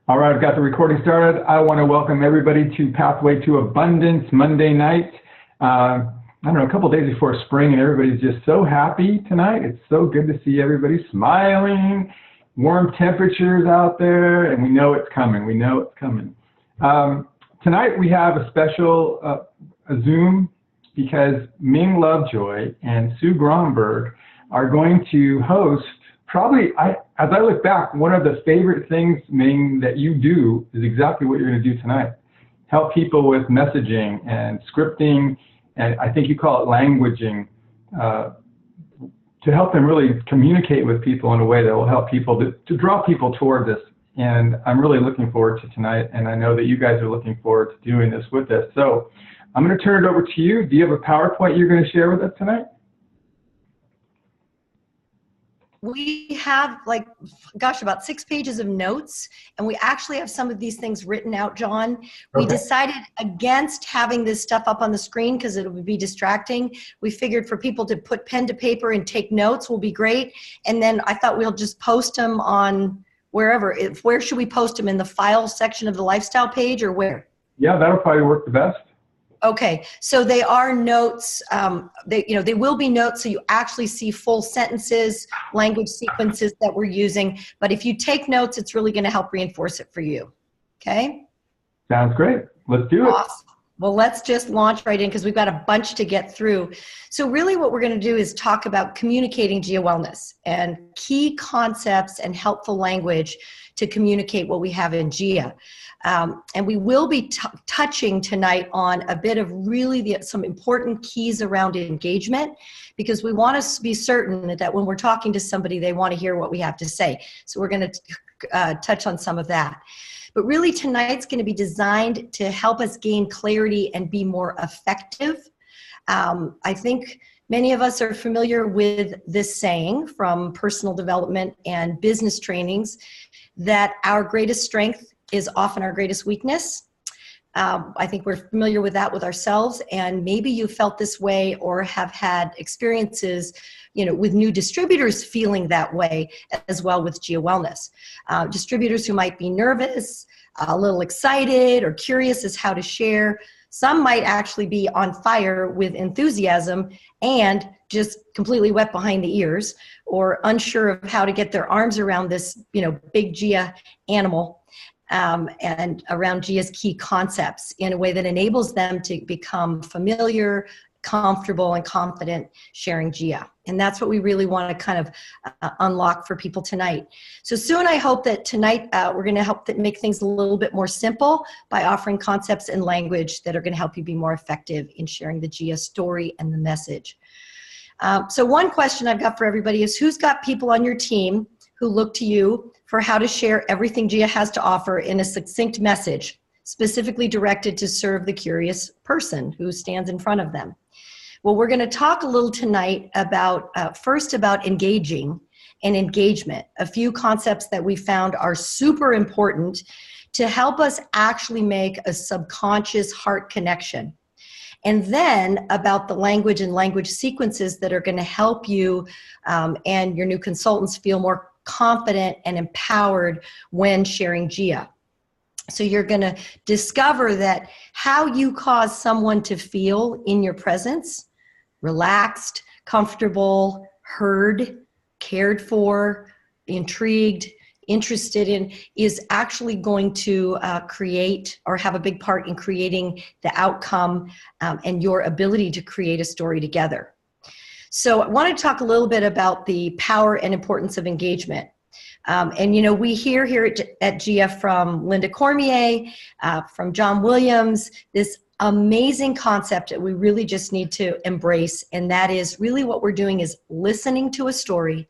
All right, I've got the recording started. I want to welcome everybody to Pathway to Abundance Monday night. I don't know, a couple of days before spring, and everybody's just so happy tonight. It's so good to see everybody smiling, warm temperatures out there, and we know it's coming. We know it's coming. Tonight we have a special a Zoom because Ming Lovejoy and Sue Gromberg are going to host probably, as I look back, one of the favorite things, Ming, that you do is exactly what you're going to do tonight. Help people with messaging and scripting, and I think you call it languaging, to help them really communicate with people in a way that will help people to draw people toward this. And I'm really looking forward to tonight, and I know that you guys are looking forward to doing this with us. So I'm going to turn it over to you. Do you have a PowerPoint you're going to share with us tonight? We have about 6 pages of notes, and we actually have some of these things written out, John. We decided against having this stuff up on the screen because it would be distracting. We figured for people to put pen to paper and take notes will be great. And then I thought we'll just post them on wherever. Where should we post them? In the file section of the lifestyle page, or where? Yeah, that'll probably work the best. Okay, so they are notes, they will be notes so you actually see full sentences, language sequences that we're using, but if you take notes, it's really going to help reinforce it for you, okay? Sounds great. Let's do it. Awesome. Well, let's just launch right in because we've got a bunch to get through. So really what we're going to do is talk about communicating GIA wellness and key concepts and helpful language to communicate what we have in GIA. And we will be touching tonight on a bit of really some important keys around engagement, because we want to be certain that when we're talking to somebody, they want to hear what we have to say. So we're going to touch on some of that. But really tonight's going to be designed to help us gain clarity and be more effective. I think many of us are familiar with this saying from personal development and business trainings that our greatest strength is often our greatest weakness. I think we're familiar with that with ourselves, and maybe you felt this way or have had experiences, with new distributors feeling that way as well with GIA Wellness. Distributors who might be nervous, a little excited, or curious as how to share. Some might actually be on fire with enthusiasm and just completely wet behind the ears, or unsure of how to get their arms around this, big GIA animal. And around GIA's key concepts in a way that enables them to become familiar, comfortable, and confident sharing GIA. And that's what we really want to kind of unlock for people tonight. So Sue and I hope that tonight we're going to help make things a little bit more simple by offering concepts and language that are going to help you be more effective in sharing the GIA story and the message. So one question I've got for everybody is, who's got people on your team who look to you for how to share everything GIA has to offer in a succinct message, specifically directed to serve the curious person who stands in front of them? Well, we're going to talk a little tonight about, first about engaging and engagement, a few concepts that we found are super important to help us actually make a subconscious heart connection. And then about the language and language sequences that are going to help you and your new consultants feel more confident and empowered when sharing GIA. So you're going to discover that how you cause someone to feel in your presence, relaxed, comfortable, heard, cared for, intrigued, interested in, is actually going to create or have a big part in creating the outcome and your ability to create a story together. So I want to talk a little bit about the power and importance of engagement. And we hear here at GIA from Linda Cormier, from John Williams, this amazing concept that we really just need to embrace. And that is really what we're doing is listening to a story.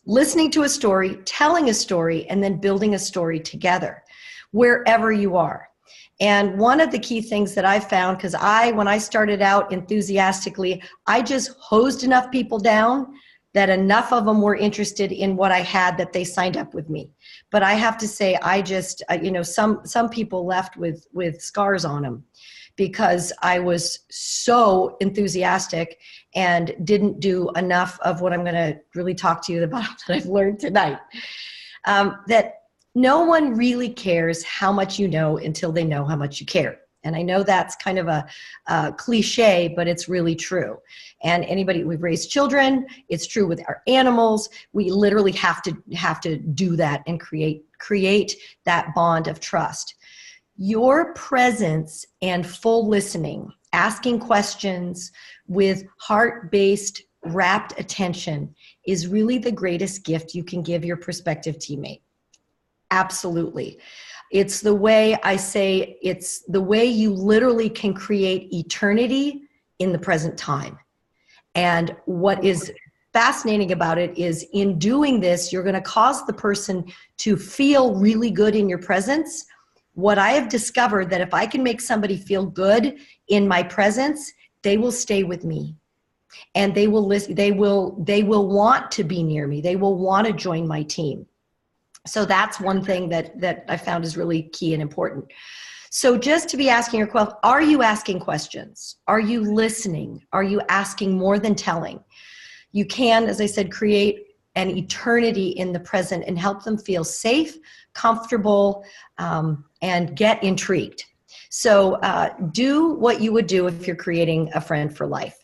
Listening to a story, telling a story, and then building a story together, wherever you are. And one of the key things that I found, because when I started out enthusiastically, I just hosed enough people down that enough of them were interested in what I had that they signed up with me. But I have to say, I just, some people left with scars on them because I was so enthusiastic and didn't do enough of what I'm going to really talk to you about that I've learned tonight. That no one really cares how much you know until they know how much you care. And I know that's kind of a cliche, but it's really true. And anybody, we've raised children, it's true with our animals. We literally have to do that and create that bond of trust. Your presence and full listening, asking questions with heart-based, rapt attention is really the greatest gift you can give your prospective teammate. Absolutely. It's the way I say, it's the way you literally can create eternity in the present time. And what is fascinating about it is in doing this, you're going to cause the person to feel really good in your presence. What I have discovered that if I can make somebody feel good in my presence, they will stay with me. And they will listen, they will want to be near me. They will want to join my team. So that's one thing that I found is really key and important. So just to be asking your question, are you asking questions? Are you listening? Are you asking more than telling? You can, as I said, create an eternity in the present and help them feel safe, comfortable, and get intrigued. So do what you would do if you're creating a friend for life.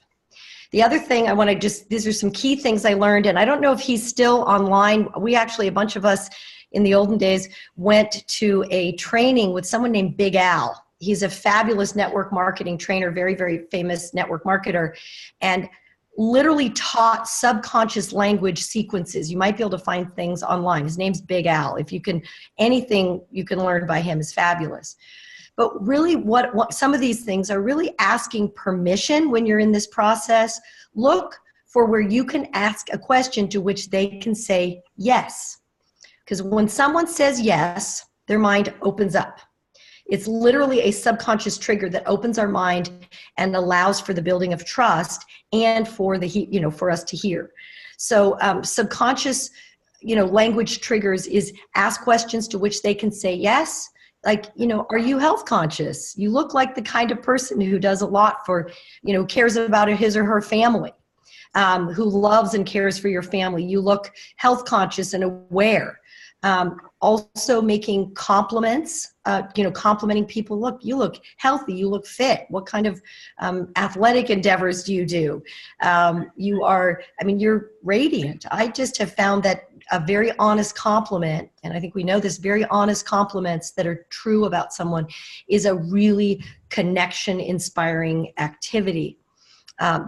The other thing I want to these are some key things I learned, and I don't know if he's still online. We actually, a bunch of us in the olden days, went to a training with someone named Big Al. He's a fabulous network marketing trainer, very, very famous network marketer, and literally taught subconscious language sequences. You might be able to find things online. His name's Big Al. If you can, anything you can learn by him is fabulous. But really what some of these things are really asking permission when you're in this process. Look for where you can ask a question to which they can say yes. Because when someone says yes, their mind opens up. It's literally a subconscious trigger that opens our mind and allows for the building of trust and for for us to hear. So subconscious, language triggers is ask questions to which they can say yes. Like, are you health conscious? You look like the kind of person who does a lot for, cares about his or her family, who loves and cares for your family. You look health conscious and aware. Also making compliments, complimenting people. Look, you look healthy, you look fit. What kind of athletic endeavors do you do? You're radiant. I just have found that a very honest compliment, and I think we know this, very honest compliments that are true about someone is a really connection inspiring activity.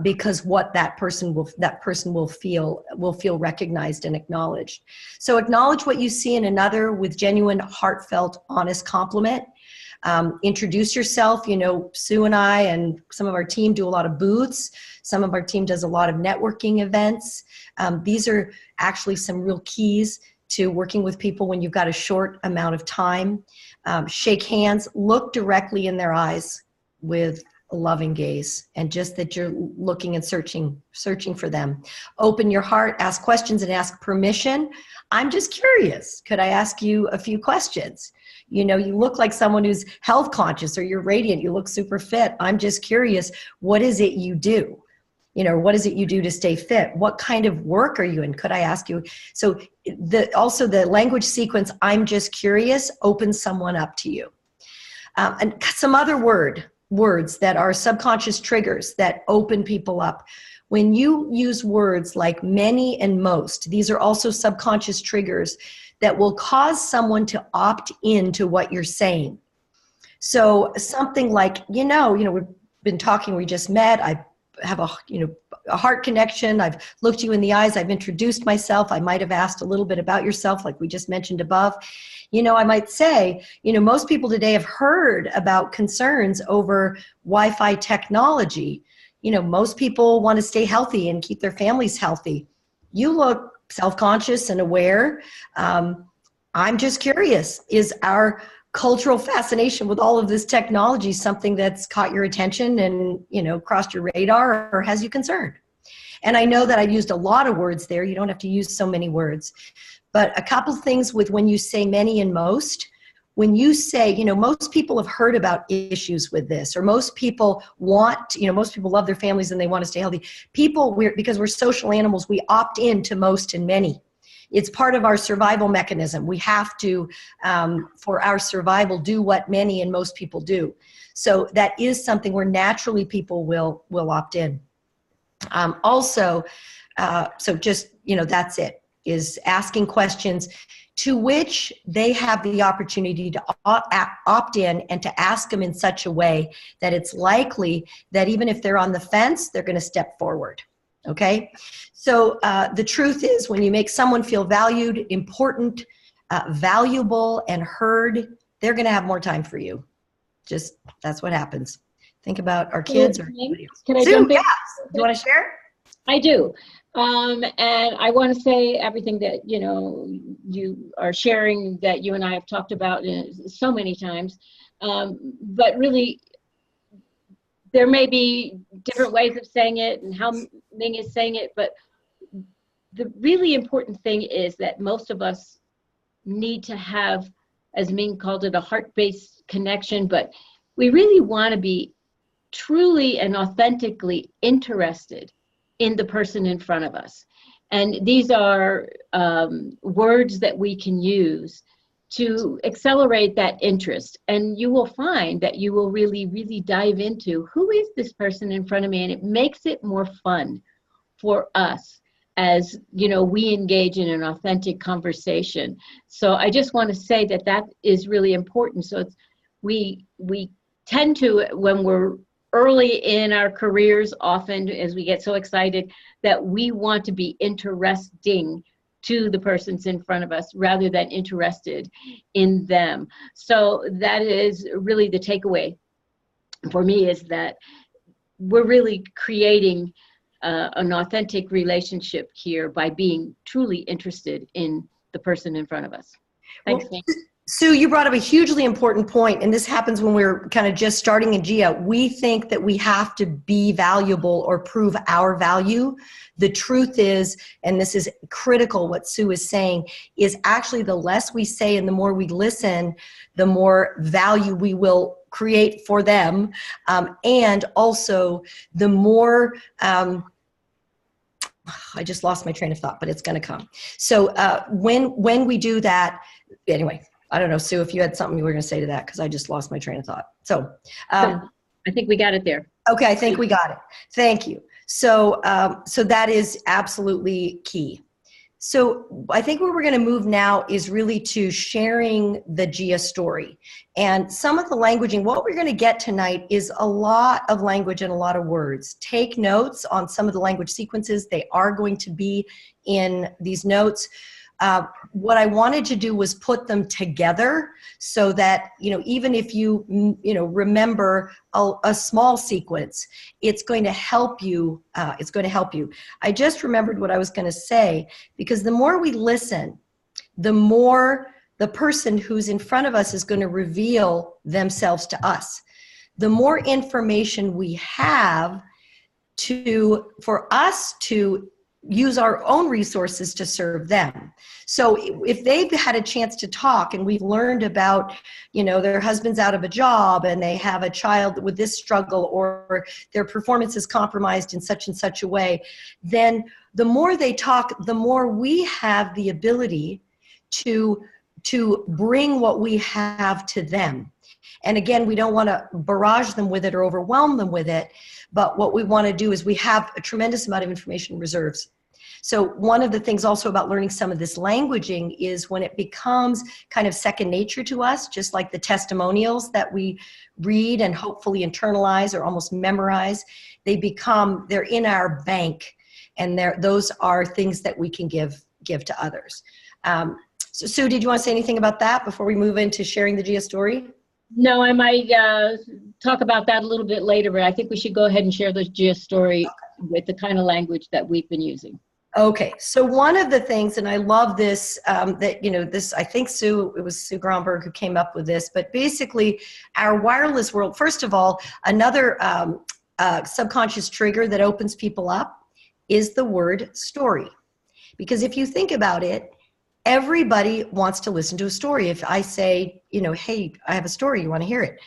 Because what that person will feel recognized and acknowledged. So acknowledge what you see in another with genuine, heartfelt, honest compliment. Introduce yourself. Sue and I and some of our team do a lot of booths. Some of our team does a lot of networking events. These are actually some real keys to working with people when you've got a short amount of time. Shake hands, look directly in their eyes with a loving gaze, and just that you're looking and searching for them. Open your heart, ask questions and ask permission. I'm just curious. Could I ask you a few questions? You look like someone who's health conscious, or you're radiant, you look super fit. I'm just curious. What is it you do? What is it you do to stay fit? What kind of work are you in? Could I ask you? So also the language sequence, I'm just curious, opens someone up to you. And some other words that are subconscious triggers that open people up. When you use words like many and most, these are also subconscious triggers that will cause someone to opt into what you're saying. So something like, we've been talking, we just met, I have a heart connection, I've looked you in the eyes, I've introduced myself, I might have asked a little bit about yourself like we just mentioned above. I might say, most people today have heard about concerns over Wi-Fi technology. Most people want to stay healthy and keep their families healthy. You look self-conscious and aware. I'm just curious, is our cultural fascination with all of this technology something that's caught your attention and, crossed your radar, or has you concerned? And I know that I've used a lot of words there. You don't have to use so many words. But a couple things with when you say many and most, when you say, you know, most people have heard about issues with this, or most people want, you know, most people love their families and they want to stay healthy. People, because we're social animals, we opt in to most and many. It's part of our survival mechanism. We have to, for our survival, do what many and most people do. So that is something where naturally people will opt in. Also, so just, you know, that's it, is asking questions to which they have the opportunity to opt in, and to ask them in such a way that it's likely that even if they're on the fence, they're going to step forward. Okay? So the truth is, when you make someone feel valued, important, valuable, and heard, they're going to have more time for you. Just, that's what happens. Think about our kids or anybody else. Can I Sue, jump in? yes. Do you want to share? I do. And I want to say everything that, you know, you are sharing, that you and I have talked about so many times. But really, there may be different ways of saying it and how Ming is saying it, but the really important thing is that most of us need to have, as Ming called it, a heart-based connection, but we really want to be truly and authentically interested in the person in front of us. And these are words that we can use to accelerate that interest. And you will find that you will really, really dive into, who is this person in front of me? And it makes it more fun for us as, you know, we engage in an authentic conversation. So I just want to say that that is really important. So it's, we tend to, when we're early in our careers, often as we get so excited, that we want to be interesting to the persons in front of us rather than interested in them. So that is really the takeaway for me, is that we're really creating an authentic relationship here by being truly interested in the person in front of us. Thanks. Well, Sue, you brought up a hugely important point, and this happens when we're kind of just starting in GIA. We think that we have to be valuable or prove our value. The truth is, and this is critical, what Sue is saying, is actually the less we say and the more we listen, the more value we will create for them, and also the more, I just lost my train of thought, but it's going to come. So when we do that, anyway, I don't know, Sue, if you had something you were going to say to that, because I just lost my train of thought. So I think we got it there. Okay, I think we got it. Thank you. So so that is absolutely key. So I think where we're going to move now is really to sharing the GIA story. And some of the languaging, what we're going to get tonight is a lot of language and a lot of words. Take notes on some of the language sequences. They are going to be in these notes. What I wanted to do was put them together so that, you know, even if you remember a small sequence, it's going to help you. It's going to help you. I just remembered what I was going to say, because the more we listen, the more the person who's in front of us is going to reveal themselves to us. The more information we have for us to use our own resources to serve them. So if they've had a chance to talk and we've learned about, you know, their husband's out of a job and they have a child with this struggle, or their performance is compromised in such and such a way, then the more they talk, the more we have the ability to bring what we have to them. And again, we don't want to barrage them with it or overwhelm them with it. But what we want to do is we have a tremendous amount of information reserves. So one of the things also about learning some of this languaging is when it becomes kind of second nature to us, just like the testimonials that we read and hopefully internalize or almost memorize, they're in our bank, and those are things that we can give to others. So Sue, did you want to say anything about that before we move into sharing the GIA story? No, I might talk about that a little bit later, but I think we should go ahead and share the GIA story with the kind of language that we've been using. Okay, so one of the things, and I love this, that, you know, this, I think it was Sue Gromberg who came up with this, but basically our wireless world, first of all, another subconscious trigger that opens people up is the word story. Because if you think about it, Everybody wants to listen to a story. If I say, hey, I have a story, you want to hear it?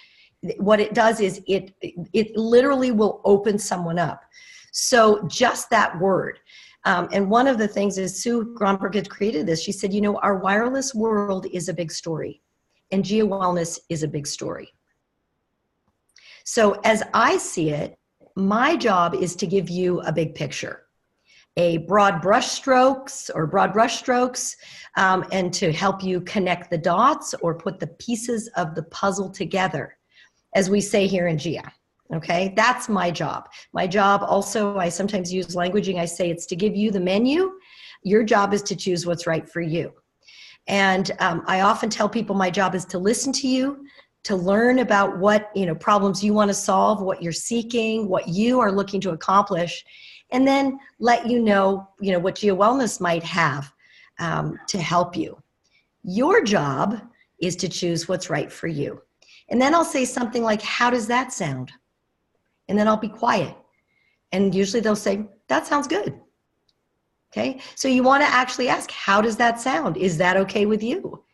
What it does is it literally will open someone up. So just that word. And one of the things is Sue Gronberg had created this. She said, our wireless world is a big story, and GIA Wellness is a big story. So as I see it, my job is to give you a big picture, a broad brush strokes, and to help you connect the dots or put the pieces of the puzzle together, as we say here in GIA. Okay, that's my job. My job also, I sometimes use languaging. I say it's to give you the menu. Your job is to choose what's right for you. And I often tell people my job is to listen to you, to learn about what problems you want to solve, what you're seeking, what you are looking to accomplish, and then let you know what GIA Wellness might have to help you. Your job is to choose what's right for you. And then I'll say something like, how does that sound? And then I'll be quiet. And usually they'll say, that sounds good. Okay, so you want to actually ask, how does that sound? Is that okay with you?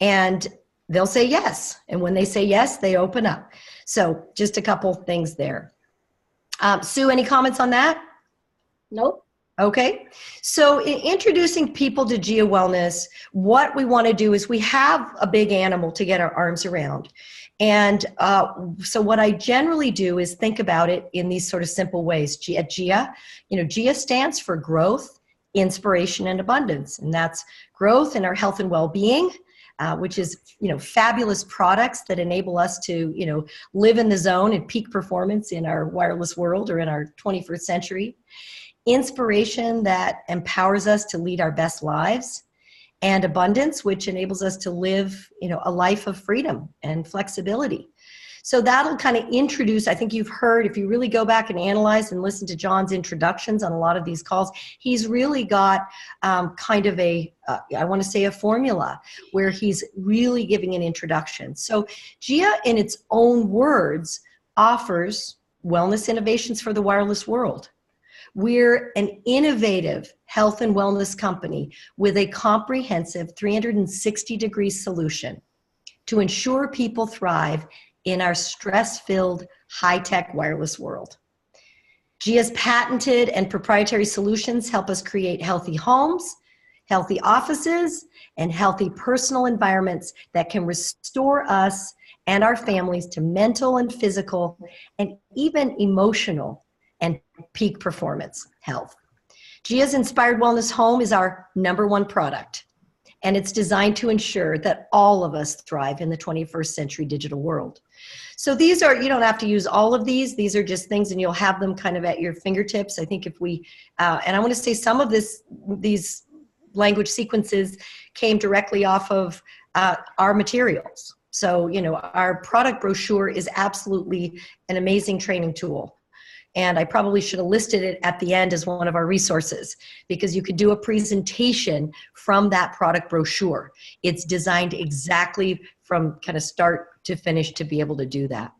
And they'll say yes. And when they say yes, they open up. So just a couple things there. Sue, any comments on that? Nope. Okay, so in introducing people to GIA Wellness, what we want to do is we have a big animal to get our arms around. And so what I generally do is think about it in these sort of simple ways. At GIA, GIA stands for growth, inspiration, and abundance. And that's growth in our health and well-being, which is, fabulous products that enable us to, live in the zone and peak performance in our wireless world or in our 21st century. Inspiration that empowers us to lead our best lives, and abundance, which enables us to live, a life of freedom and flexibility. So that'll kind of introduce, I think you've heard, if you really go back and analyze and listen to John's introductions on a lot of these calls, he's really got kind of I want to say a formula where he's really giving an introduction. So GIA, in its own words, offers wellness innovations for the wireless world. We're an innovative health and wellness company with a comprehensive 360-degree solution to ensure people thrive in our stress-filled, high-tech wireless world. GIA's patented and proprietary solutions help us create healthy homes, healthy offices, and healthy personal environments that can restore us and our families to mental and physical and even emotional and peak performance health. GIA's Inspired Wellness Home is our #1 product, and it's designed to ensure that all of us thrive in the 21st century digital world. So these are, you don't have to use all of these are just things, and you'll have them kind of at your fingertips. I think if we, and I want to say some of these language sequences came directly off of our materials. So, our product brochure is absolutely an amazing training tool. And I probably should have listed it at the end as one of our resources, because you could do a presentation from that product brochure. It's designed exactly from kind of start to finish to be able to do that.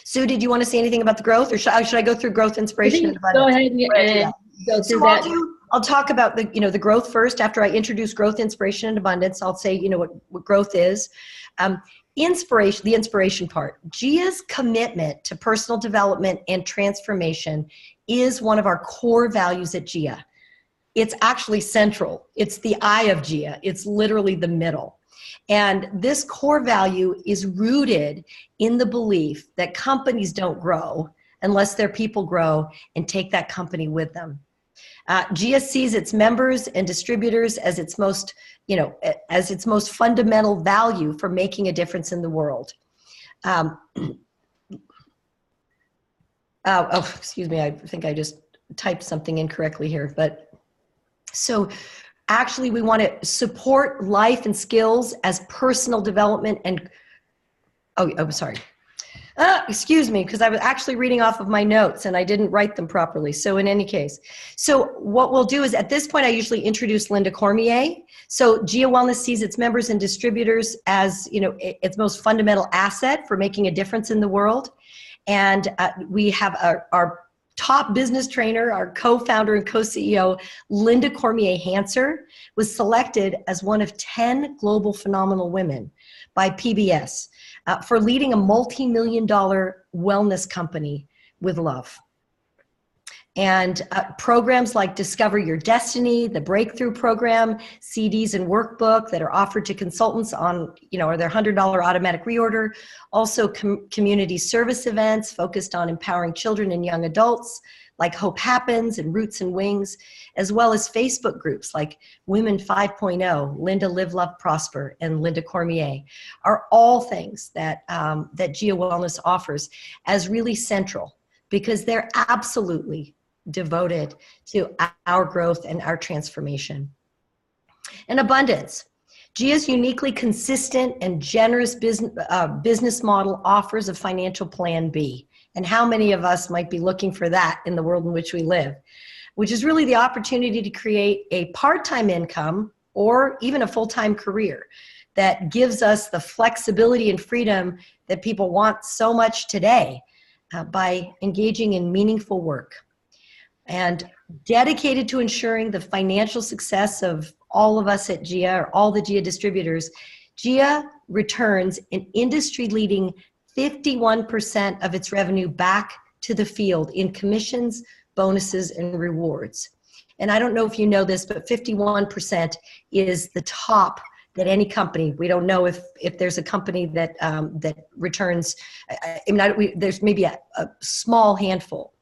Sue, did you want to say anything about the growth, or should I go through growth, inspiration, and abundance? Go ahead and go through that. I'll talk about the growth first. After I introduce growth, inspiration, and abundance, I'll say what growth is. The inspiration part. GIA's commitment to personal development and transformation is one of our core values at GIA. It's actually central. It's the eye of GIA. It's literally the middle. And this core value is rooted in the belief that companies don't grow unless their people grow and take that company with them. GIA sees its members and distributors as its most fundamental value for making a difference in the world. Excuse me, I think I just typed something incorrectly here. But so actually we want to support life and skills as personal development and, sorry. Excuse me, because I was actually reading off of my notes and I didn't write them properly. So in any case, so what we'll do is at this point, I usually introduce Linda Cormier. So GIA Wellness sees its members and distributors as, its most fundamental asset for making a difference in the world. And we have our top business trainer, our co-founder and co-CEO, Linda Cormier-Hanser, was selected as one of 10 global phenomenal women by PBS for leading a multi-million-dollar wellness company with love. And programs like Discover Your Destiny, the Breakthrough Program, CDs and workbook that are offered to consultants on, or their $100 automatic reorder. Also community service events focused on empowering children and young adults like Hope Happens and Roots and Wings, as well as Facebook groups like Women 5.0, Linda Live, Love, Prosper, and Linda Cormier are all things that, that GIA Wellness offers as really central, because they're absolutely devoted to our growth and our transformation. And abundance. GIA's uniquely consistent and generous business model offers a financial plan B. And how many of us might be looking for that in the world in which we live? Which is really the opportunity to create a part-time income or even a full-time career that gives us the flexibility and freedom that people want so much today by engaging in meaningful work. And dedicated to ensuring the financial success of all of us at GIA, or all the GIA distributors, GIA returns an industry-leading 51% of its revenue back to the field in commissions, bonuses, and rewards. And I don't know if you know this, but 51% is the top that any company, we don't know if there's a company that that returns, there's maybe a small handful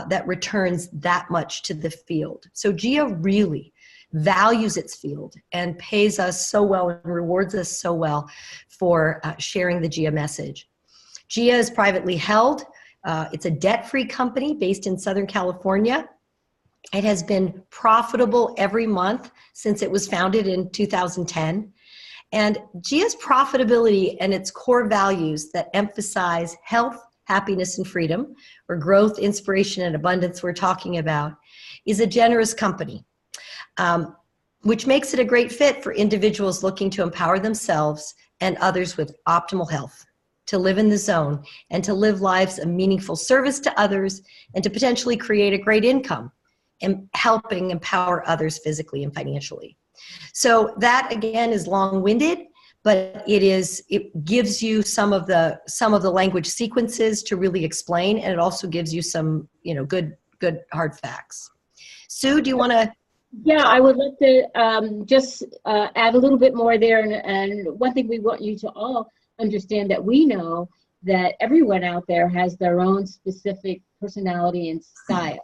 that returns that much to the field. So GIA really values its field and pays us so well and rewards us so well for sharing the GIA message. GIA is privately held. It's a debt-free company based in Southern California. It has been profitable every month since it was founded in 2010. And GIA's profitability and its core values that emphasize health, happiness, and freedom, or growth, inspiration, and abundance we're talking about, is a generous company, which makes it a great fit for individuals looking to empower themselves and others with optimal health, to live in the zone, and to live lives of meaningful service to others, and to potentially create a great income and helping empower others physically and financially. So that, again, is long-winded, but it gives you some of the language sequences to really explain, and it also gives you some good hard facts. Sue, do you want to? Yeah, I would like to just add a little bit more there, and one thing we want you to all understand, that we know that everyone out there has their own specific personality and style.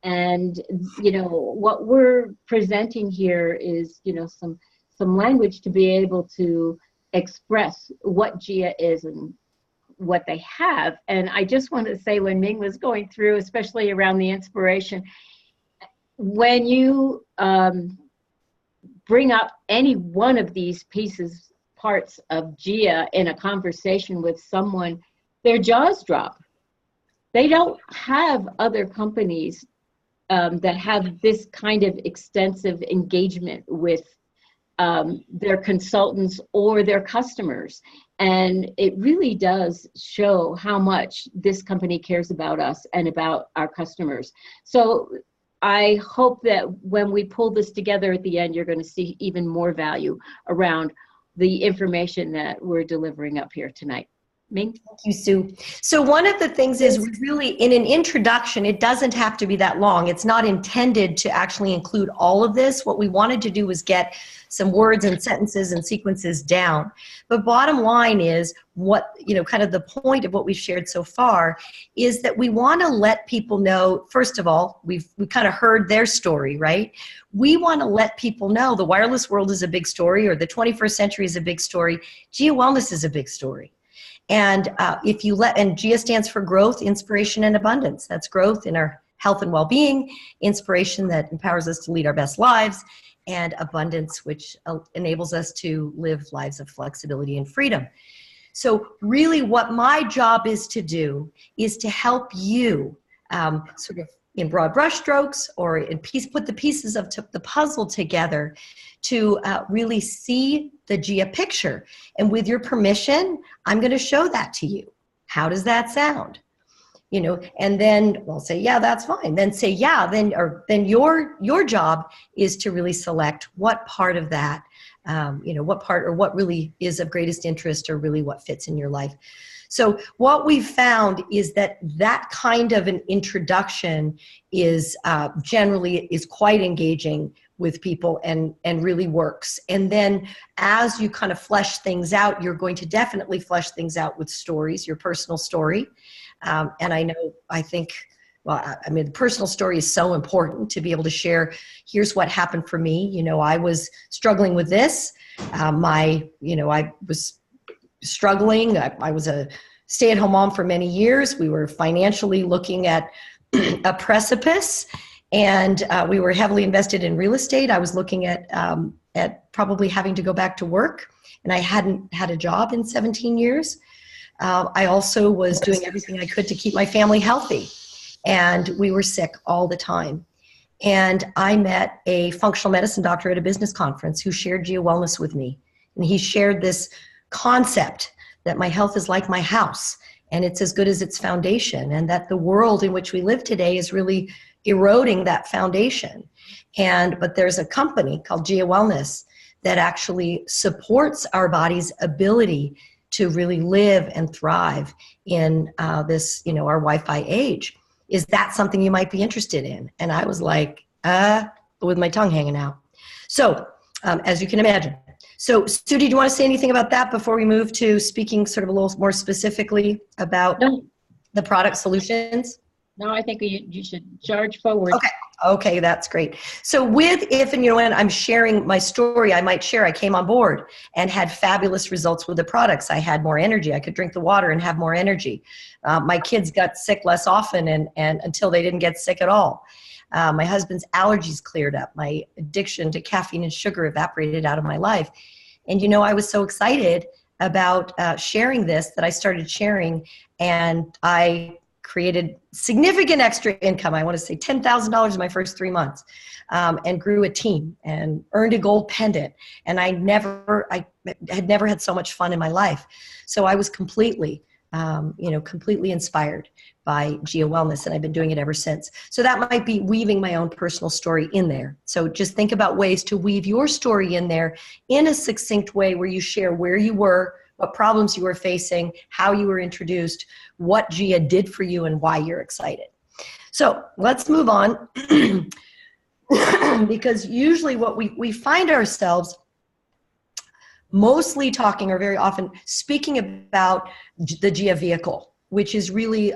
And what we're presenting here is some language to be able to express what GIA is and what they have. And I just want to say, when Ming was going through, especially around the inspiration, when you bring up any one of these parts of GIA in a conversation with someone, their jaws drop. They don't have other companies that have this kind of extensive engagement with their consultants or their customers. And it really does show how much this company cares about us and about our customers. So I hope that when we pull this together at the end, you're going to see even more value around the information that we're delivering up here tonight. Ming? Thank you, Sue. So one of the things is, really, in an introduction, it doesn't have to be that long. It's not intended to actually include all of this. What we wanted to do was get some words and sentences and sequences down. But bottom line is, kind of the point of what we've shared so far is that we want to let people know, first of all, we kind of heard their story, right? We want to let people know the wireless world is a big story, or the 21st century is a big story. GIA Wellness is a big story. And and GIA stands for growth, inspiration, and abundance. That's growth in our health and well-being, inspiration that empowers us to lead our best lives, and abundance, which enables us to live lives of flexibility and freedom. So really what my job is to do is to help you sort of in broad brushstrokes, or put the pieces of the puzzle together to really see the GIA picture. And with your permission, I'm going to show that to you. How does that sound? and then I'll say, yeah, that's fine. Then say, yeah, then your job is to really select what part of that, what part or what really is of greatest interest or really what fits in your life. So what we've found is that kind of an introduction is generally is quite engaging with people and really works. And then as you kind of flesh things out, you're going to definitely flesh things out with stories, your personal story. And the personal story is so important to be able to share. Here's what happened for me. I was struggling with this. I was struggling. I was a stay-at-home mom for many years. We were financially looking at a precipice, and we were heavily invested in real estate. I was looking at probably having to go back to work, and I hadn't had a job in 17 years. I also was doing everything I could to keep my family healthy, and we were sick all the time. And I met a functional medicine doctor at a business conference who shared GIA Wellness with me. And he shared this concept that my health is like my house, and it's as good as its foundation, and that the world in which we live today is really eroding that foundation. But there's a company called GIA Wellness that actually supports our body's ability to really live and thrive in this, our Wi-Fi age. Is that something you might be interested in? And I was like, with my tongue hanging out. So, as you can imagine. So, Sue, do you want to say anything about that before we move to speaking sort of a little more specifically about the product solutions? No, I think you should charge forward. Okay, that's great. So if and when I'm sharing my story, I might share I came on board and had fabulous results with the products. I had more energy. I could drink the water and have more energy. My kids got sick less often and until they didn't get sick at all. My husband's allergies cleared up. My addiction to caffeine and sugar evaporated out of my life. And I was so excited about sharing this that I started sharing, and I created significant extra income. I want to say $10,000 in my first 3 months, and grew a team and earned a gold pendant. And I had never had so much fun in my life. So I was completely inspired by GIA Wellness, and I've been doing it ever since. So that might be weaving my own personal story in there. So just think about ways to weave your story in there in a succinct way where you share where you were, what problems you were facing, how you were introduced, what GIA did for you, and why you're excited. So let's move on because usually what we find ourselves mostly talking or very often speaking about the GIA vehicle, which is really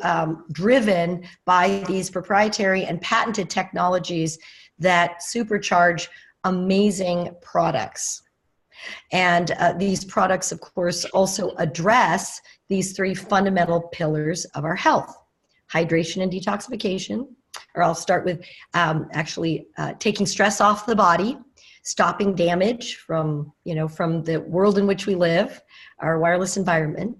driven by these proprietary and patented technologies that supercharge amazing products. And these products, of course, also address these three fundamental pillars of our health: hydration and detoxification, or I'll start with taking stress off the body, stopping damage from the world in which we live, our wireless environment,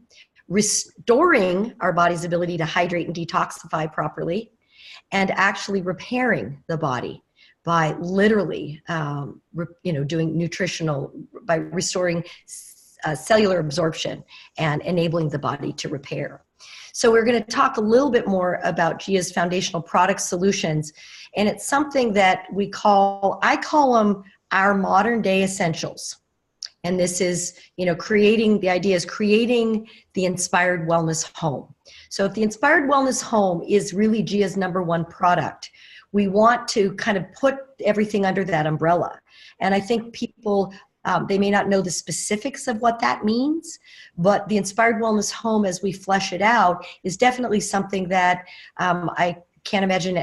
restoring our body's ability to hydrate and detoxify properly, and actually repairing the body by literally, doing nutritional, by restoring cellular absorption and enabling the body to repair. So we're going to talk a little bit more about GIA's foundational product solutions, and it's something that I call them our modern day essentials. And this is, creating the inspired wellness home. So if the inspired wellness home is really GIA's #1 product, we want to kind of put everything under that umbrella. And I think people, they may not know the specifics of what that means, but the inspired wellness home, as we flesh it out, is definitely something that I can't imagine,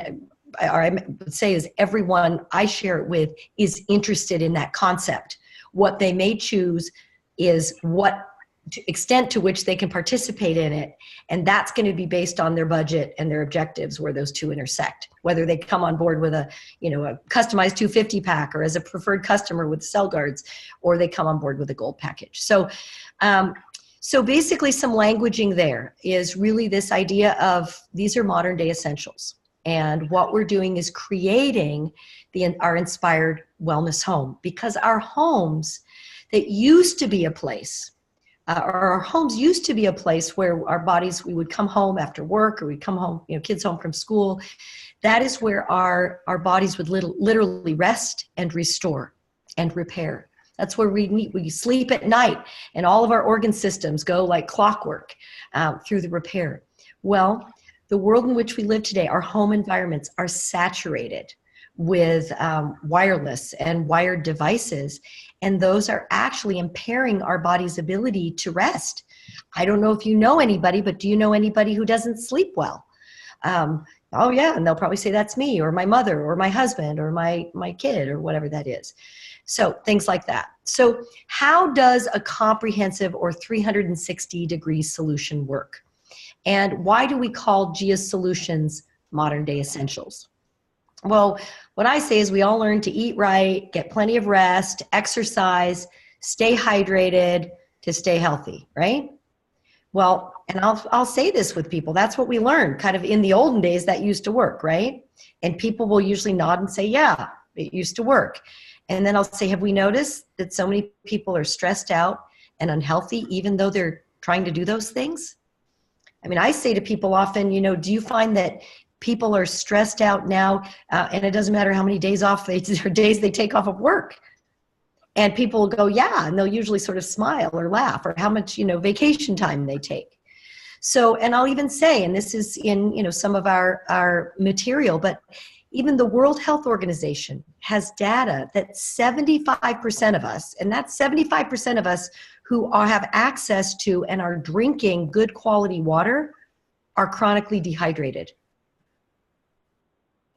or I would say is everyone I share it with is interested in that concept. What they may choose is what extent to which they can participate in it, and that's going to be based on their budget and their objectives, where those two intersect. Whether they come on board with a customized 250 pack, or as a preferred customer with Cell Guards, or they come on board with a gold package. So basically, some languaging there is really this idea of these are modern day essentials, and what we're doing is creating our inspired wellness home, because our homes that used to be a place our homes used to be a place where our bodies, we would come home after work, or we'd come home, kids home from school. That is where our bodies would literally rest and restore and repair. That's where we sleep at night, and all of our organ systems go like clockwork through the repair. Well, the world in which we live today, our home environments are saturated with wireless and wired devices, and those are actually impairing our body's ability to rest. I don't know if you know anybody, but do you know anybody who doesn't sleep well? Oh yeah, and they'll probably say that's me, or my mother, or my husband, or my kid, or whatever that is. So things like that. So how does a comprehensive or 360-degree solution work? And why do we call GIA solutions modern day essentials? Well, what I say is we all learn to eat right, get plenty of rest, exercise, stay hydrated to stay healthy, right? Well, and I'll say this with people, that's what we learned kind of in the olden days. That used to work, right? And people will usually nod and say, yeah, it used to work. And then I'll say, have we noticed that so many people are stressed out and unhealthy even though they're trying to do those things? I mean, I say to people often, do you find that people are stressed out now, and it doesn't matter how many days off or days they take off of work? And people will go, yeah, and they'll usually sort of smile or laugh, or how much, vacation time they take. So, and I'll even say, and this is in, some of our material, but even the World Health Organization has data that 75% of us, and that's 75% of us who have access to and are drinking good quality water, are chronically dehydrated.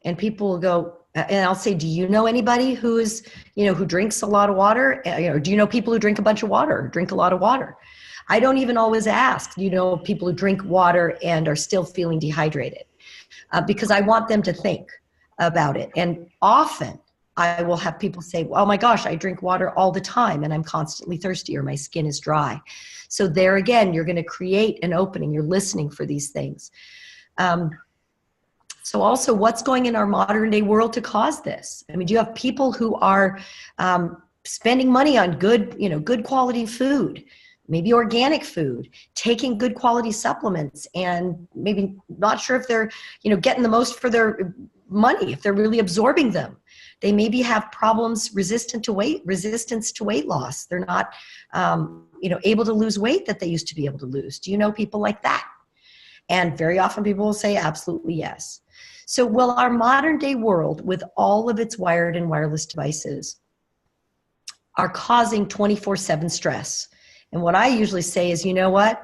And people will go, and I'll say, do you know anybody who's, who drinks a lot of water? Do you know people who drink a bunch of water, drink a lot of water? I don't even always ask, people who drink water and are still feeling dehydrated, because I want them to think about it. And often I will have people say, oh my gosh, I drink water all the time and I'm constantly thirsty, or my skin is dry. So there again, you're going to create an opening. You're listening for these things. So also, what's going in our modern day world to cause this? I mean, do you have people who are spending money on good quality food, maybe organic food, taking good quality supplements, and maybe not sure if they're, getting the most for their money, if they're really absorbing them? They maybe have problems resistance to weight loss. They're not, able to lose weight that they used to be able to lose. Do you know people like that? And very often people will say, absolutely yes. So, well, our modern day world, with all of its wired and wireless devices, are causing 24/7 stress. And what I usually say is, you know what?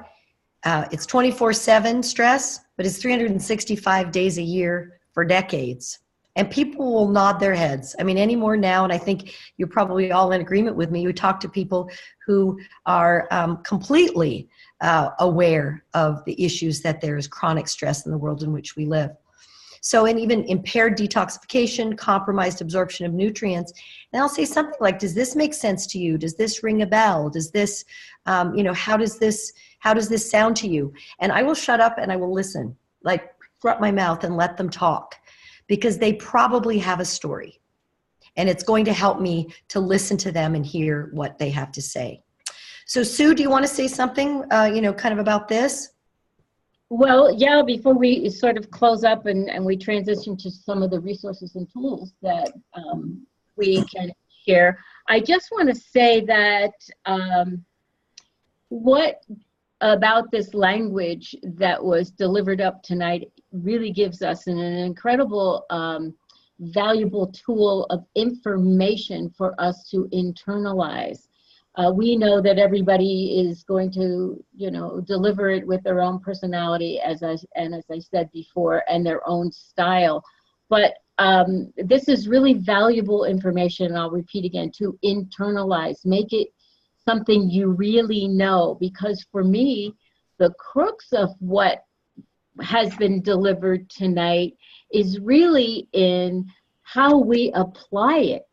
It's 24/7 stress, but it's 365 days a year for decades. And people will nod their heads. I mean, anymore now, and I think you're probably all in agreement with me, you talk to people who are completely aware of the issues that there is chronic stress in the world in which we live. So, and even impaired detoxification, compromised absorption of nutrients. And I'll say something like, does this make sense to you? Does this ring a bell? Does this, how does this sound to you? And I will shut up and I will listen, like shut my mouth and let them talk, because they probably have a story. And it's going to help me to listen to them and hear what they have to say. So Sue, do you want to say something, kind of about this? Well, yeah, before we sort of close up and we transition to some of the resources and tools that we can share, I just want to say that what about this language that was delivered up tonight really gives us an incredible, valuable tool of information for us to internalize. We know that everybody is going to, deliver it with their own personality, as I said before, and their own style. But this is really valuable information, and I'll repeat again, to internalize, make it something you really know. Because for me, the crux of what has been delivered tonight is really in how we apply it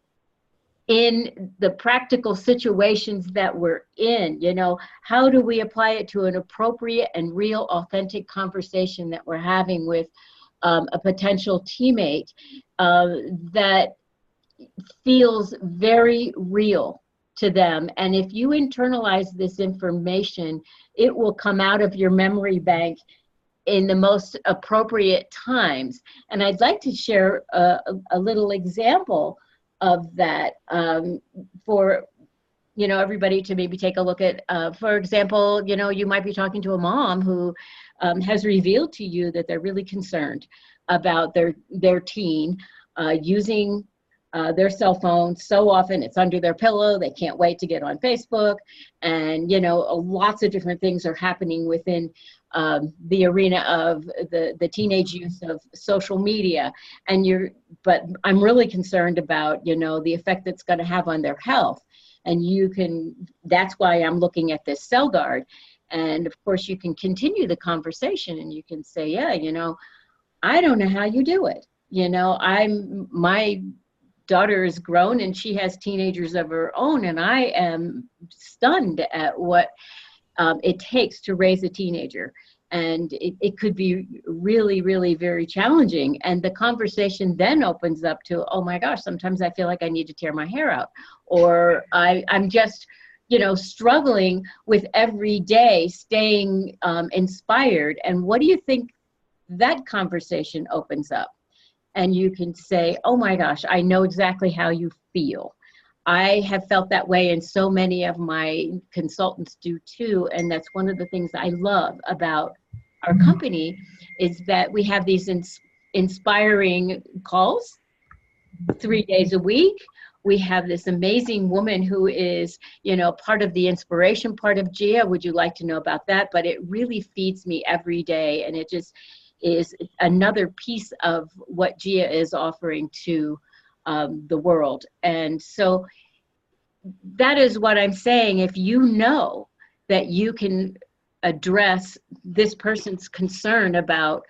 in the practical situations that we're in. How do we apply it to an appropriate and real, authentic conversation that we're having with a potential teammate that feels very real to them. And if you internalize this information, it will come out of your memory bank in the most appropriate times. And I'd like to share a little example of that for everybody to maybe take a look at. For example, you might be talking to a mom who has revealed to you that they're really concerned about their teen using their cell phone so often. It's under their pillow. They can't wait to get on Facebook. And, lots of different things are happening within the arena of the teenage use of social media. But I'm really concerned about, the effect it's going to have on their health. And that's why I'm looking at this cell guard. And of course you can continue the conversation and you can say, yeah, I don't know how you do it. My daughter is grown and she has teenagers of her own, and I am stunned at what it takes to raise a teenager. And it could be really, really very challenging. And the conversation then opens up to, oh my gosh, sometimes I feel like I need to tear my hair out, or I'm just, struggling with every day staying inspired. And what do you think that conversation opens up? And you can say, oh my gosh, I know exactly how you feel. I have felt that way, and so many of my consultants do too. And that's one of the things I love about our company, is that we have these inspiring calls 3 days a week. We have this amazing woman who is, part of the inspiration part of GIA. Would you like to know about that? But it really feeds me every day. And it just is another piece of what GIA is offering to the world. And so that is what I'm saying. If you know that you can address this person's concern about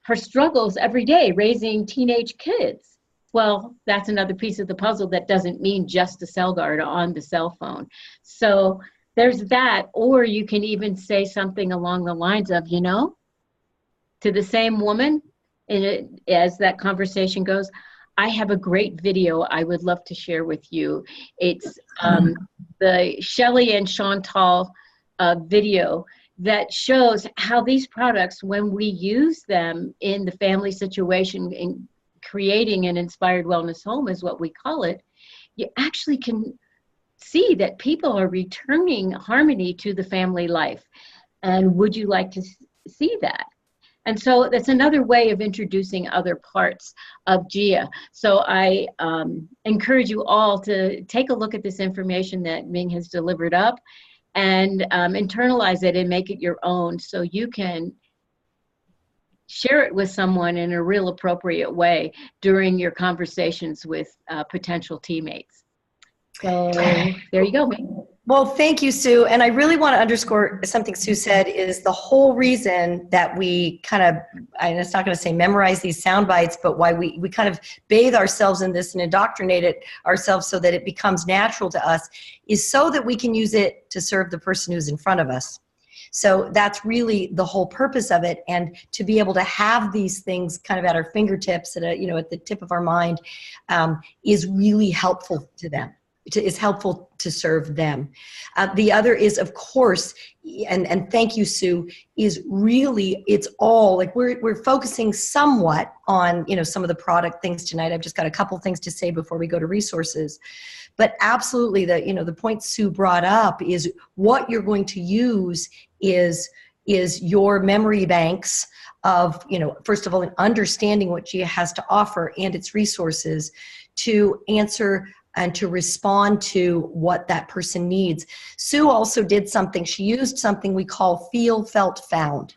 her struggles every day raising teenage kids, well, that's another piece of the puzzle that doesn't mean just a cell guard on the cell phone. So there's that. Or you can even say something along the lines of, to the same woman, as that conversation goes, I have a great video I would love to share with you. It's the Shelley and Chantal video that shows how these products, when we use them in the family situation, in creating an inspired wellness home is what we call it, you actually can see that people are returning harmony to the family life. And would you like to see that? And so that's another way of introducing other parts of GIA. So I encourage you all to take a look at this information that Ming has delivered up and internalize it and make it your own, so you can share it with someone in a real appropriate way during your conversations with potential teammates. So there you go, Ming. Well, thank you, Sue. And I really want to underscore something Sue said is the whole reason that we kind of, and it's not going to say memorize these sound bites, but why we kind of bathe ourselves in this and indoctrinate it ourselves so that it becomes natural to us, is so that we can use it to serve the person who's in front of us. So that's really the whole purpose of it. And to be able to have these things kind of at our fingertips, at at the tip of our mind, is really helpful to them. Is helpful to serve them. The other is, of course, and thank you, Sue, is really, it's all like we're focusing somewhat on some of the product things tonight. I've just got a couple things to say before we go to resources, but absolutely the point Sue brought up is what you're going to use is your memory banks of first of all, understanding what GIA has to offer and its resources to answer and to respond to what that person needs. Sue also did something. She used something we call Feel, Felt, Found.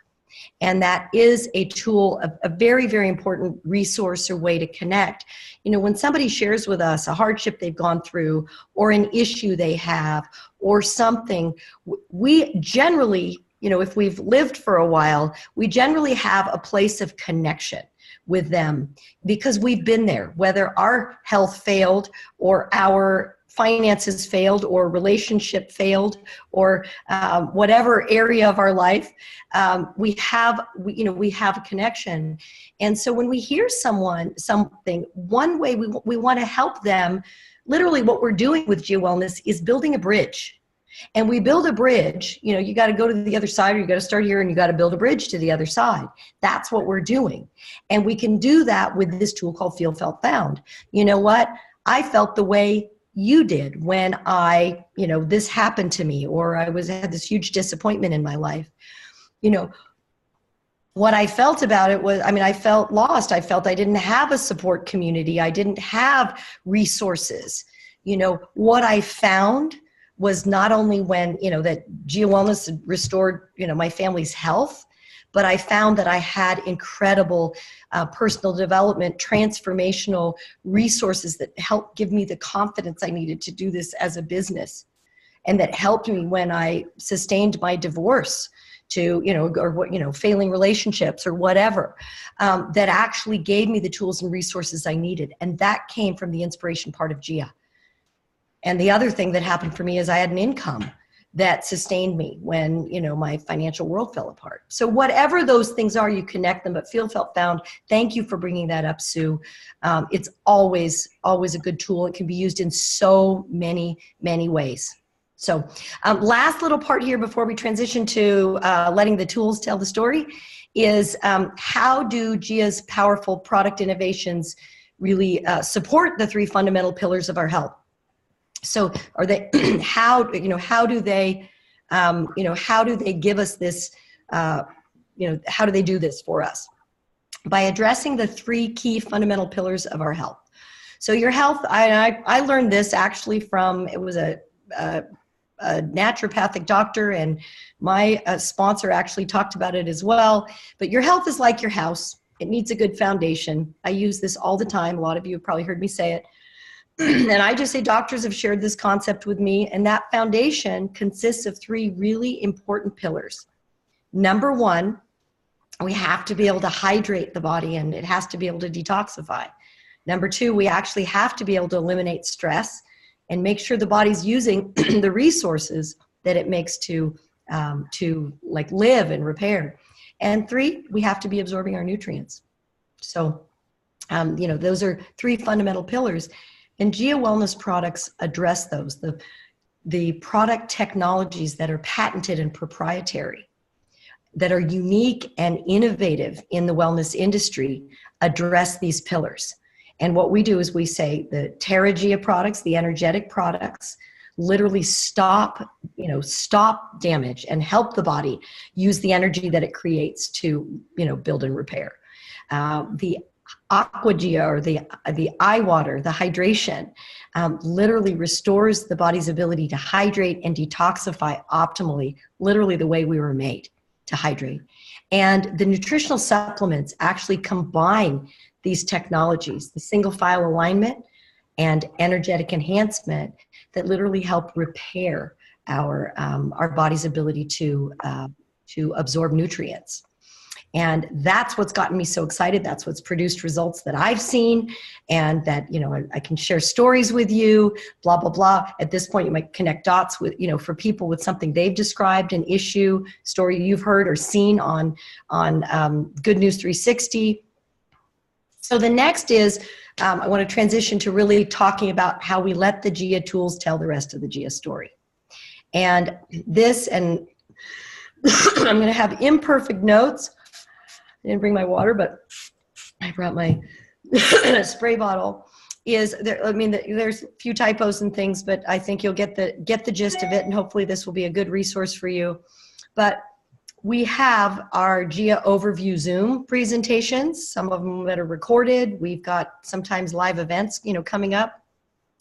And that is a tool, a very, very important resource or way to connect. When somebody shares with us a hardship they've gone through or an issue they have or something, we generally, if we've lived for a while, we generally have a place of connection with them because we've been there, whether our health failed or our finances failed or relationship failed or whatever area of our life, we have a connection. And so when we hear something, one way we want to help them literally what we're doing with GIA Wellness is building a bridge. And we build a bridge, you know, you got to go to the other side, or you got to start here and you got to build a bridge to the other side. That's what we're doing. And we can do that with this tool called Feel, Felt, Found. You know what? I felt the way you did when this happened to me, or had this huge disappointment in my life. You know, what I felt about it was, I felt lost. I felt I didn't have a support community. I didn't have resources. You know, what I found was not only when, that GIA Wellness restored, my family's health, but I found that I had incredible personal development, transformational resources that helped give me the confidence I needed to do this as a business, and that helped me when I sustained my divorce to, failing relationships or whatever, that actually gave me the tools and resources I needed. And that came from the inspiration part of GIA. And the other thing that happened for me is I had an income that sustained me when, my financial world fell apart. So whatever those things are, you connect them. But Feel, Felt, Found, thank you for bringing that up, Sue. It's always a good tool. It can be used in so many, many ways. So last little part here before we transition to letting the tools tell the story is how do GIA's powerful product innovations really support the 3 fundamental pillars of our health? So are they, how do they give us this, how do they do this for us? By addressing the 3 key fundamental pillars of our health. So your health, I learned this actually from, it was a naturopathic doctor, and my sponsor actually talked about it as well. But your health is like your house. It needs a good foundation. I use this all the time. A lot of you have probably heard me say it. And I just say doctors have shared this concept with me, and that foundation consists of 3 really important pillars. Number 1, we have to be able to hydrate the body, and it has to be able to detoxify. Number 2, we actually have to be able to eliminate stress and make sure the body's using the resources that it makes to live and repair. And 3, we have to be absorbing our nutrients. So, those are 3 fundamental pillars. And GIA Wellness products address those. The product technologies that are patented and proprietary, that are unique and innovative in the wellness industry, address these pillars. And what we do is we say the Terra GIA products, the energetic products, literally stop damage and help the body use the energy that it creates to, build and repair. The Aqua GIA, or the eye water, the hydration, literally restores the body's ability to hydrate and detoxify optimally, literally the way we were made to hydrate. And the nutritional supplements actually combine these technologies, the single file alignment and energetic enhancement, that literally help repair our body's ability to absorb nutrients. And that's what's gotten me so excited. That's what's produced results that I've seen, and that, I can share stories with you, blah, blah, blah. At this point, you might connect dots with, for people with something they've described, an issue, story you've heard or seen on Good News 360. So the next is, I want to transition to really talking about how we let the GIA tools tell the rest of the GIA story. And this, and I'm going to have imperfect notes. I didn't bring my water, but I brought my spray bottle. There's a few typos and things, but I think you'll get the gist of it, and hopefully this will be a good resource for you. But we have our GIA overview Zoom presentations, some of them that are recorded. We've got sometimes live events, coming up.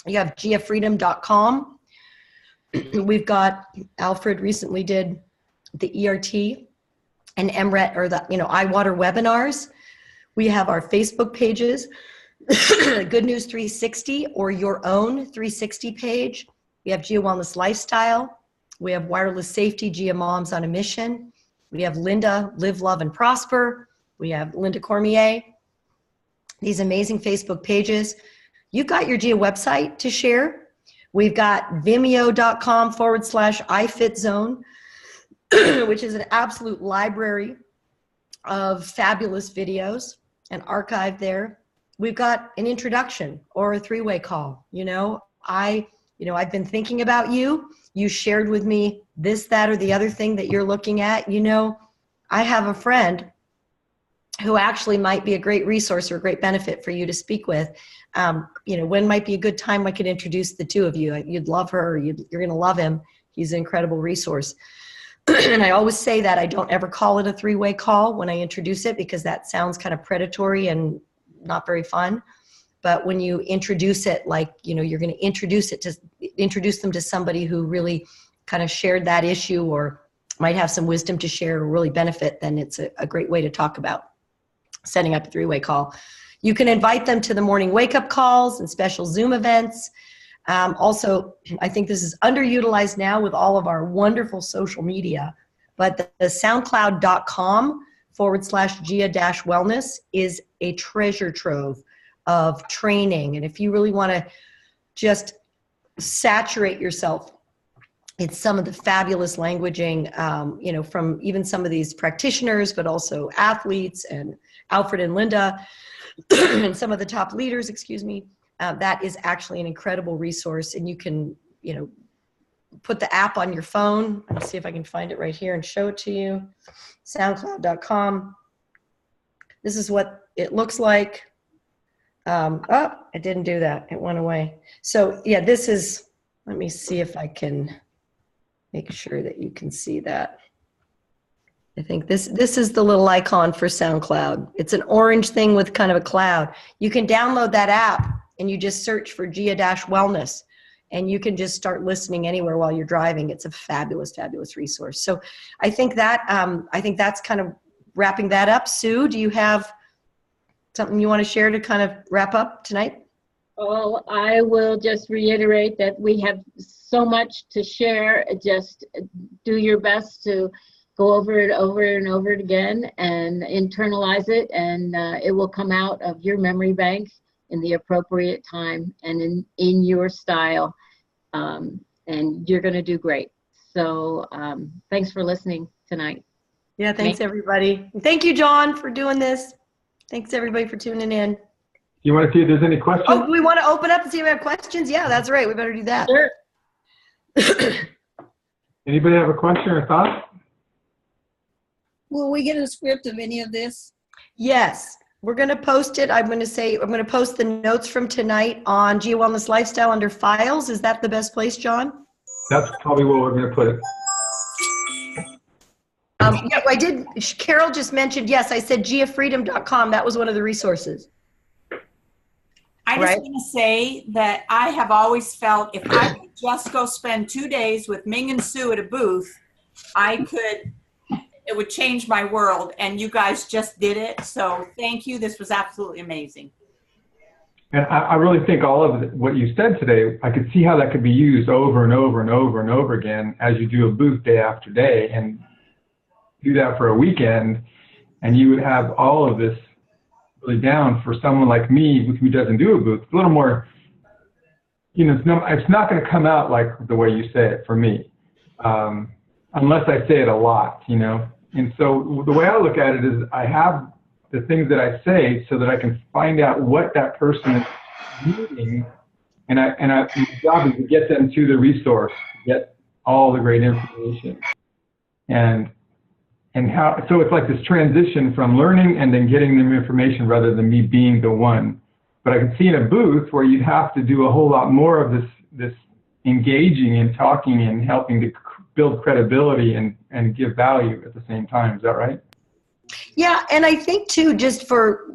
You have giafreedom.com. We've got, Alfred recently did the ERT and MRET, or the iWater webinars. We have our Facebook pages, Good News 360 or your own 360 page. We have GIA Wellness Lifestyle. We have Wireless Safety, GIA Moms on a Mission. We have Linda, Live, Love, and Prosper. We have Linda Cormier. These amazing Facebook pages. You've got your GIA website to share. We've got vimeo.com/iFitZone, which is an absolute library of fabulous videos and archive there. We've got an introduction or a 3-way call, I've been thinking about you. You shared with me this, that, or the other thing that you're looking at. I have a friend who actually might be a great resource or a great benefit for you to speak with. When might be a good time I could introduce the two of you? You'd love her. You're going to love him. He's an incredible resource. And I always say that I don't ever call it a three-way call when I introduce it, because that sounds kind of predatory and not very fun. But when you introduce it, like, you're going to introduce them to somebody who really kind of shared that issue or might have some wisdom to share or really benefit, then it's a great way to talk about setting up a three-way call. You can invite them to the morning wake-up calls and special Zoom events. Also, I think this is underutilized now with all of our wonderful social media, but the soundcloud.com/GIA-wellness is a treasure trove of training. And if you really want to just saturate yourself in some of the fabulous languaging, from even some of these practitioners, but also athletes and Alfred and Linda and some of the top leaders, that is actually an incredible resource. And you can, put the app on your phone. Let me see if I can find it right here and show it to you. SoundCloud.com. This is what it looks like. It didn't do that. It went away. So yeah, let me see if I can make sure that you can see that. I think this is the little icon for SoundCloud. It's an orange thing with kind of a cloud. You can download that app and you just search for GIA-Wellness and you can just start listening anywhere while you're driving. It's a fabulous, fabulous resource. So I think that's kind of wrapping that up. Sue, do you have something you want to share to kind of wrap up tonight? Oh, I will just reiterate that we have so much to share. Just do your best to go over it over and over again and internalize it, and it will come out of your memory bank in the appropriate time and in your style, and you're going to do great. So thanks for listening tonight. Yeah, thanks everybody. Thank you, John, for doing this. Thanks everybody for tuning in. You want to see if there's any questions? Oh, we want to open up and see if we have questions? Yeah, that's right. We better do that. Sure. Anybody have a question or thought? Will we get a script of any of this? Yes, we're going to post it. I'm going to post the notes from tonight on GIA Wellness Lifestyle under files. Is that the best place, John? That's probably where we're going to put it. Yeah, I did. Carol just mentioned, yes, I said GIAfreedom.com. That was one of the resources. I just want to say that I have always felt if I could just go spend 2 days with Ming and Sue at a booth, it would change my world, and you guys just did it. So thank you. This was absolutely amazing. And I really think all of what you said today, I could see how that could be used over and over and over and over again as you do a booth day after day, and do that for a weekend, and you would have all of this really down for someone like me who doesn't do a booth. It's a little more, it's not going to come out like the way you say it for me, unless I say it a lot, And so the way I look at it is I have the things that I say so that I can find out what that person is needing, and my job is to get them to the resource, get all the great information, and how. So it's like this transition from learning and then getting them information rather than me being the one. But I could see in a booth where you'd have to do a whole lot more of this engaging and talking and helping to build credibility and give value at the same time. Is that right? Yeah, and I think too, just for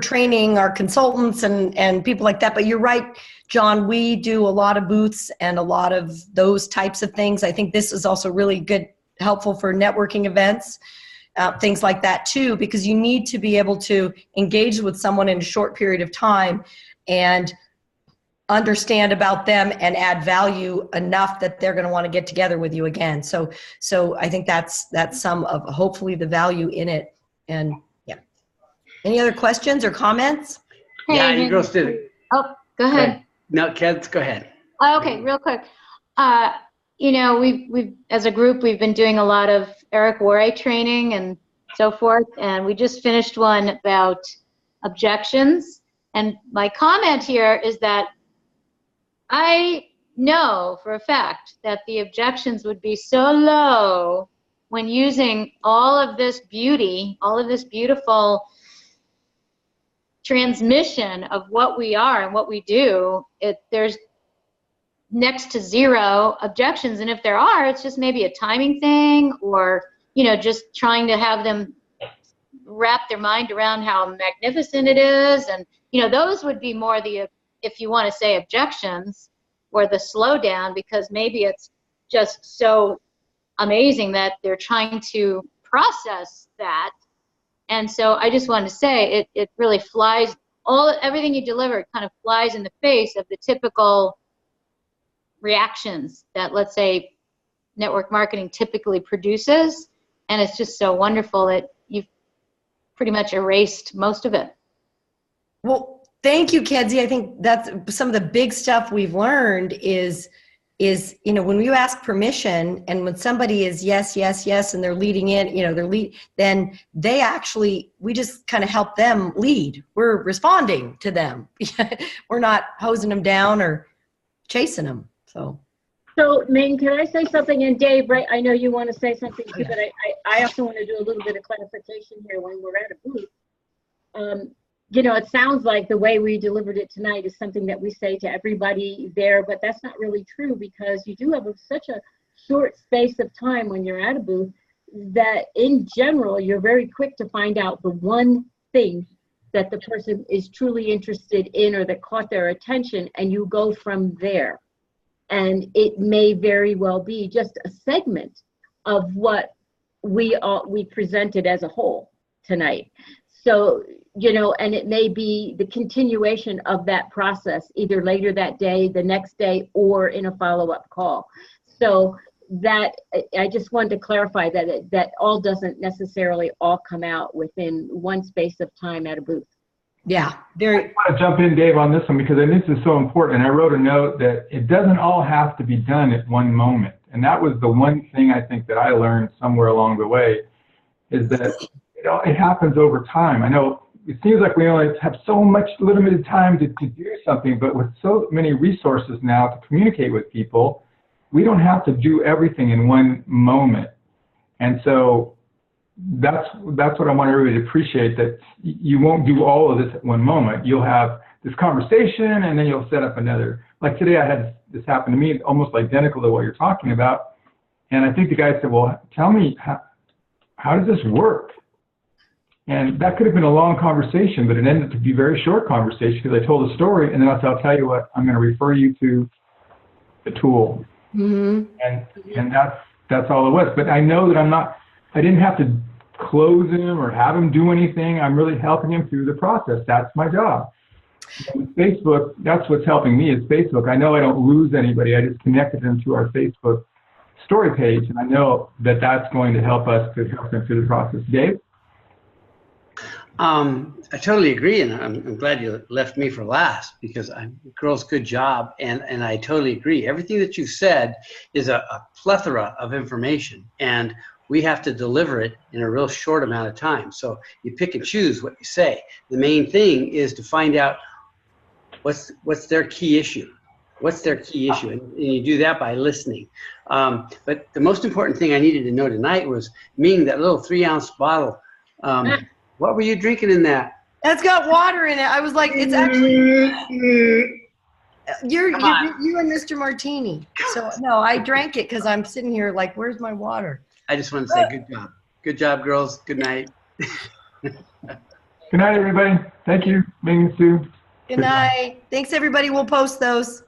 training our consultants and people like that. But you're right, John, we do a lot of booths and a lot of those types of things. I think this is also really good, helpful for networking events, things like that too, because you need to be able to engage with someone in a short period of time and understand about them and add value enough that they're going to want to get together with you again. So I think that's some of hopefully the value in it. And yeah. Any other questions or comments? Hey, yeah, you go, Stu. Oh, go ahead. No, kids, go ahead. Okay, real quick. We've as a group, we've been doing a lot of Eric Worre training and so forth, and we just finished one about objections. And my comment here is that I know for a fact that the objections would be so low when using all of this beauty, all of this beautiful transmission of what we are and what we do. There's next to zero objections, and if there are, it's just maybe a timing thing, or just trying to have them wrap their mind around how magnificent it is. And those would be more the, if you want to say, objections, or the slowdown, because maybe it's just so amazing that they're trying to process that. And so I just wanted to say it really flies, everything you deliver kind of flies in the face of the typical reactions that, let's say, network marketing typically produces. And it's just so wonderful that you've pretty much erased most of it. Well, thank you, Kedzie. I think that's some of the big stuff we've learned is when you ask permission, and when somebody is yes, yes, yes, and they're leading in, then they actually, we just kind of help them lead. We're responding to them. We're not hosing them down or chasing them. So, Ming, can I say something? And Dave, right, I know you want to say something too, but I also want to do a little bit of clarification here when we're at a booth. It sounds like the way we delivered it tonight is something that we say to everybody there, but that's not really true, because you do have such a short space of time when you're at a booth that in general, you're very quick to find out the one thing that the person is truly interested in or that caught their attention, and you go from there. And it may very well be just a segment of what we presented as a whole tonight. So, and it may be the continuation of that process, either later that day, the next day, or in a follow-up call. So that, I just wanted to clarify that that all doesn't necessarily all come out within one space of time at a booth. Yeah. I want to jump in, Dave, on this one, because I think this is so important. I wrote a note that it doesn't all have to be done at one moment. And that was the one thing I think that I learned somewhere along the way, is that it happens over time. I know it seems like we only have so much limited time to do something, but with so many resources now to communicate with people, we don't have to do everything in one moment. And so that's what I want everybody to appreciate, that you won't do all of this at one moment. You'll have this conversation, and then you'll set up another. Like today, I had this happen to me, almost identical to what you're talking about. And I think the guy said, well, tell me, how does this work? And that could have been a long conversation, but it ended up to be a very short conversation, because I told a story, and then I said, I'll tell you what, I'm going to refer you to the tool. Mm-hmm. And that's all it was. But I know that I didn't have to close him or have him do anything. I'm really helping him through the process. That's my job. And with Facebook, that's what's helping me is Facebook. I know I don't lose anybody. I just connected them to our Facebook story page, and I know that that's going to help us to help them through the process. Dave? I totally agree, and I'm glad you left me for last, because girls, good job, and I totally agree. Everything that you said is a plethora of information, and we have to deliver it in a real short amount of time. So you pick and choose what you say. The main thing is to find out what's their key issue. What's their key issue? And you do that by listening. But the most important thing I needed to know tonight was, Ming, that little 3-ounce bottle. What were you drinking in that? That's got water in it. I was like, it's actually you and Mr. Martini. So no, I drank it because I'm sitting here like, where's my water? I just want to say good job. Good job, girls. Good night. Good night, everybody. Thank you, Ming and Sue. Good night. Thanks, everybody. We'll post those.